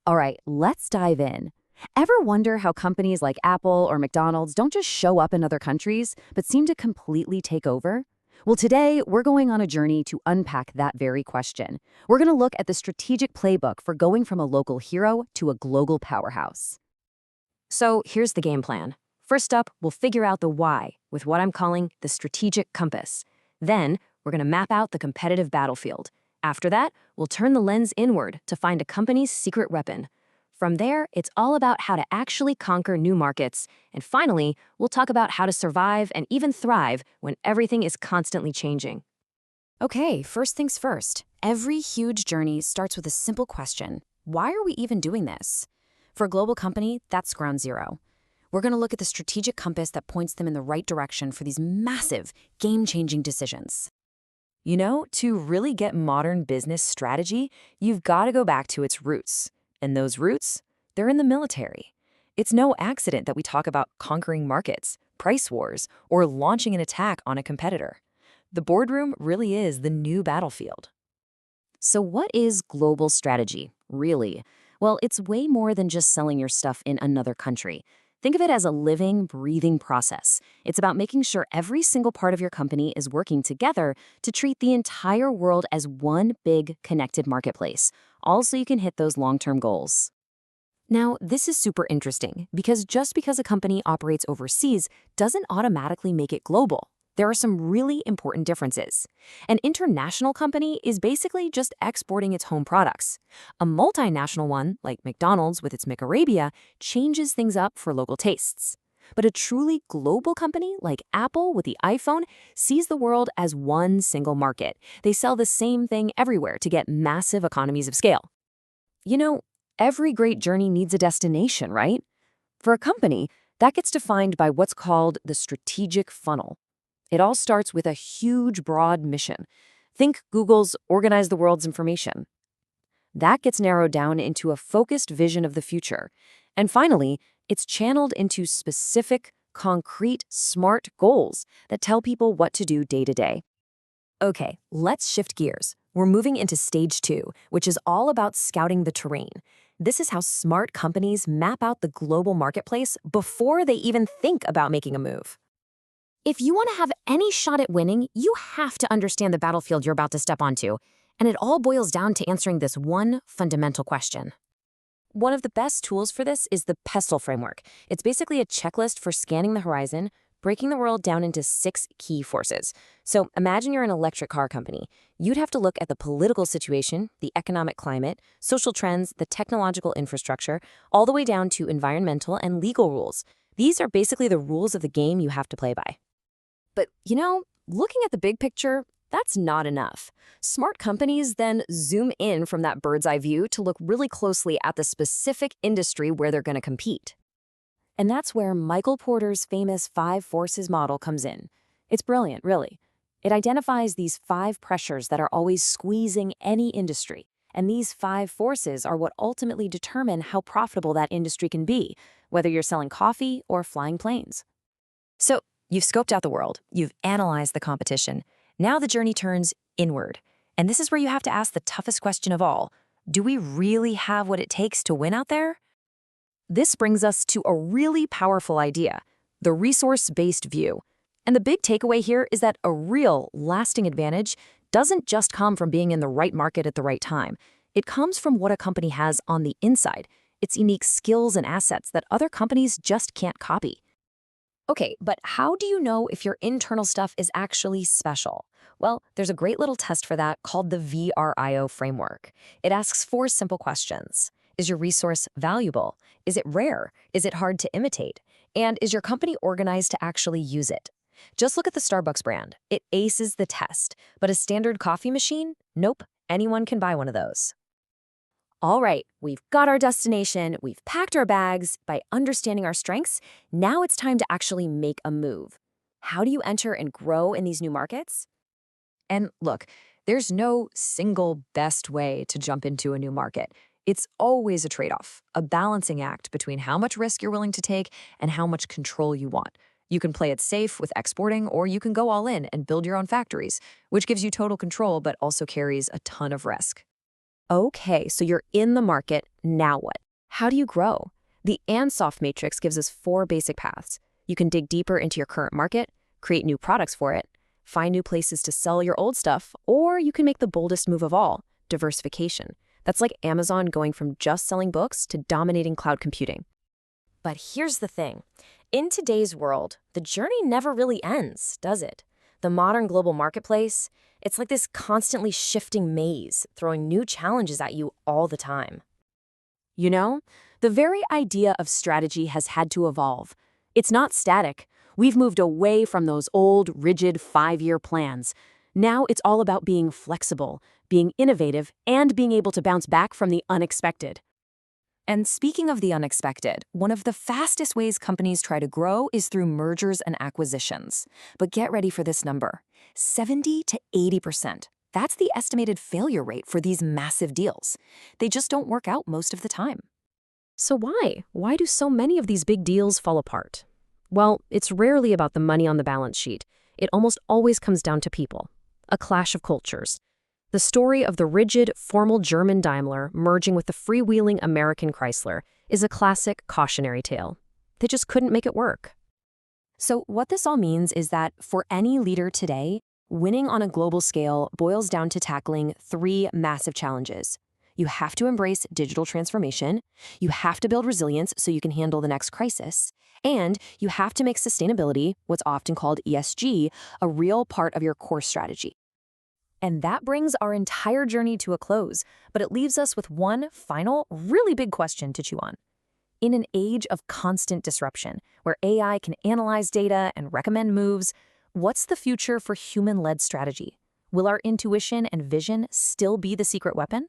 All right, let's dive in. Ever wonder how companies like Apple or McDonald's don't just show up in other countries, but seem to completely take over? Well, today we're going on a journey to unpack that very question. We're going to look at the strategic playbook for going from a local hero to a global powerhouse. So here's the game plan. First up, we'll figure out the why with what I'm calling the strategic compass. Then, we're going to map out the competitive battlefield. After that, we'll turn the lens inward to find a company's secret weapon. From there, it's all about how to actually conquer new markets. And finally, we'll talk about how to survive and even thrive when everything is constantly changing. Okay, first things first. Every huge journey starts with a simple question. Why are we even doing this? For a global company, that's ground zero. We're going to look at the strategic compass that points them in the right direction for these massive, game-changing decisions. You know, to really get modern business strategy, you've got to go back to its roots. And those roots, they're in the military. It's no accident that we talk about conquering markets, price wars, or launching an attack on a competitor. The boardroom really is the new battlefield. So what is global strategy, really? Well, it's way more than just selling your stuff in another country. Think of it as a living, breathing process. It's about making sure every single part of your company is working together to treat the entire world as one big, connected marketplace, all so you can hit those long-term goals. Now, this is super interesting because just because a company operates overseas doesn't automatically make it global. There are some really important differences. An international company is basically just exporting its home products. A multinational one, like McDonald's with its McArabia, changes things up for local tastes. But a truly global company like Apple with the iPhone sees the world as one single market. They sell the same thing everywhere to get massive economies of scale. You know, every great journey needs a destination, right? For a company, that gets defined by what's called the strategic funnel. It all starts with a huge, broad mission. Think Google's organize the world's information. That gets narrowed down into a focused vision of the future. And finally, it's channeled into specific, concrete, smart goals that tell people what to do day to day. Okay, let's shift gears. We're moving into stage 2, which is all about scouting the terrain. This is how smart companies map out the global marketplace before they even think about making a move. If you want to have any shot at winning, you have to understand the battlefield you're about to step onto, and it all boils down to answering this one fundamental question. One of the best tools for this is the PESTLE framework. It's basically a checklist for scanning the horizon, breaking the world down into 6 key forces. So imagine you're an electric car company. You'd have to look at the political situation, the economic climate, social trends, the technological infrastructure, all the way down to environmental and legal rules. These are basically the rules of the game you have to play by. But, you know, looking at the big picture, that's not enough. Smart companies then zoom in from that bird's eye view to look really closely at the specific industry where they're going to compete. And that's where Michael Porter's famous 5 forces model comes in. It's brilliant, really. It identifies these 5 pressures that are always squeezing any industry. And these 5 forces are what ultimately determine how profitable that industry can be, whether you're selling coffee or flying planes. So, you've scoped out the world, you've analyzed the competition. Now the journey turns inward. And this is where you have to ask the toughest question of all. Do we really have what it takes to win out there? This brings us to a really powerful idea, the resource-based view. And the big takeaway here is that a real, lasting advantage doesn't just come from being in the right market at the right time. It comes from what a company has on the inside, its unique skills and assets that other companies just can't copy. Okay, but how do you know if your internal stuff is actually special? Well, there's a great little test for that called the VRIO framework. It asks 4 simple questions. Is your resource valuable? Is it rare? Is it hard to imitate? And is your company organized to actually use it? Just look at the Starbucks brand. It aces the test. But a standard coffee machine? Nope, anyone can buy one of those. All right, we've got our destination, we've packed our bags. By understanding our strengths, now it's time to actually make a move. How do you enter and grow in these new markets? And look, there's no single best way to jump into a new market. It's always a trade-off, a balancing act between how much risk you're willing to take and how much control you want. You can play it safe with exporting, or you can go all in and build your own factories, which gives you total control but also carries a ton of risk. Okay, so you're in the market, now what? How do you grow? The Ansoff Matrix gives us 4 basic paths. You can dig deeper into your current market, create new products for it, find new places to sell your old stuff, or you can make the boldest move of all, diversification. That's like Amazon going from just selling books to dominating cloud computing. But here's the thing. In today's world, the journey never really ends, does it? The modern global marketplace, it's like this constantly shifting maze, throwing new challenges at you all the time. You know, the very idea of strategy has had to evolve. It's not static. We've moved away from those old, rigid 5-year plans. Now it's all about being flexible, being innovative, and being able to bounce back from the unexpected. And speaking of the unexpected, one of the fastest ways companies try to grow is through mergers and acquisitions. But get ready for this number, 70 to 80%. That's the estimated failure rate for these massive deals. They just don't work out most of the time. So why? Why do so many of these big deals fall apart? Well, it's rarely about the money on the balance sheet. It almost always comes down to people. A clash of cultures. The story of the rigid, formal German Daimler merging with the freewheeling American Chrysler is a classic cautionary tale. They just couldn't make it work. So what this all means is that for any leader today, winning on a global scale boils down to tackling 3 massive challenges. You have to embrace digital transformation, you have to build resilience so you can handle the next crisis, and you have to make sustainability, what's often called ESG, a real part of your core strategy. And that brings our entire journey to a close, but it leaves us with one final, really big question to chew on. In an age of constant disruption, where AI can analyze data and recommend moves, what's the future for human-led strategy? Will our intuition and vision still be the secret weapon?